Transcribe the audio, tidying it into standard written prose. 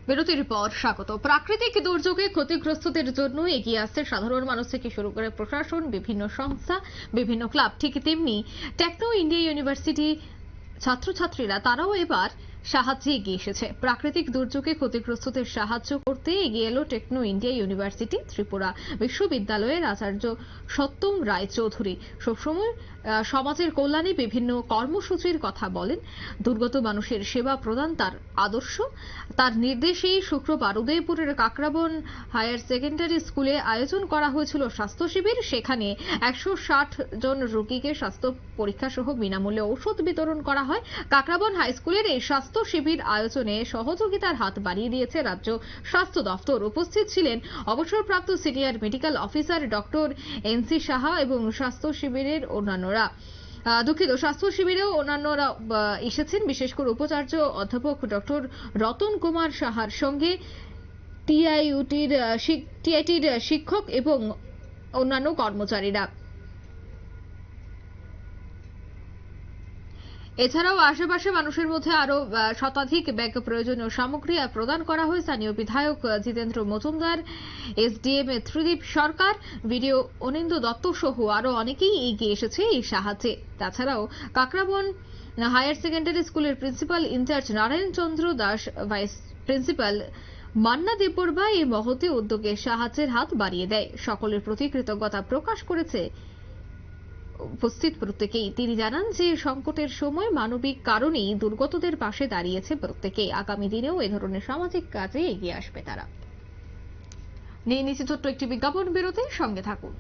বিরতির পর স্বাগত। প্রাকৃতিক দুর্যোগে ক্ষতিগ্রস্তদের জন্য এগিয়ে আসছে সাধারণ মানুষ থেকে শুরু করে প্রশাসন, বিভিন্ন সংস্থা, বিভিন্ন ক্লাব। ঠিক তেমনি টেকনো ইন্ডিয়া ইউনিভার্সিটি ছাত্রছাত্রীরা তারাও এবার সাহায্যে এগিয়ে এসেছে। প্রাকৃতিক দুর্যোগে ক্ষতিগ্রস্তদের সাহায্য করতে এগিয়ে এলো টেকনো ইন্ডিয়া ইউনিভার্সিটি ত্রিপুরা বিশ্ববিদ্যালয়ের আচার্য সত্যম রায় চৌধুরী। সবসময় সমাজের কল্যাণে বিভিন্ন কর্মসূচির কথা বলেন। দুর্গত মানুষের সেবা প্রদান তার আদর্শ। তার নির্দেশেই শুক্রবার উদয়পুরের কাকরাবন হায়ার সেকেন্ডারি স্কুলে আয়োজন করা হয়েছিল স্বাস্থ্য শিবির। সেখানে 160 জন রোগীকে স্বাস্থ্য পরীক্ষা সহ বিনামূল্যে ঔষধ বিতরণ করা হয়। কাকরাবন হাই স্কুলের এই স্বাস্থ্য শিবির আয়োজনে সহযোগিতার হাত বাড়িয়ে দিয়েছে রাজ্য স্বাস্থ্য দফতর। উপস্থিত ছিলেন অবসরপ্রাপ্ত senior medical officer doctor NC Saha এবং স্বাস্থ্য শিবিরের অন্যান্যরা। স্বাস্থ্য শিবিরেও অন্যান্যরা এসেছেন, বিশেষ করে উপাচার্য অধ্যাপক ডক্টর রতন কুমার সাহার সঙ্গে টিআইটির শিক্ষক এবং অন্যান্য কর্মচারীরা। এছাড়াও আশেপাশে মানুষের মধ্যে আরো শতাধিক ব্যাগ প্রয়োজনীয় সামগ্রী প্রদান করা হয়। স্থানীয় বিধায়ক জিতেন্দ্র মজুমদার, এসডিএম ত্রিদীপ সরকার, বিডিও অনিন্দ্য দত্ত সহ আরো অনেকেই এগিয়ে এসেছে এই সাহায্যে। তাছাড়াও কাকরাবন হায়ার সেকেন্ডারি স্কুলের principal in charge Narayan Chandra Das, vice principal Manna Debbarma এই মহতী উদ্যোগে সাহায্যের হাত বাড়িয়ে দেয়। সকলের প্রতি কৃতজ্ঞতা প্রকাশ করেছে উপস্থিত প্রত্যেকেই। তিনি জানান যে সংকটের সময় মানবিক কারণেই দুর্গতদের পাশে দাঁড়িয়েছে প্রত্যেকেই। আগামী দিনেও এ ধরনের সামাজিক কাজে এগিয়ে আসবে তারা। নিয়ে নিচ্ছি ছোট্ট একটি বিজ্ঞাপন বিরতি, সঙ্গে থাকুন।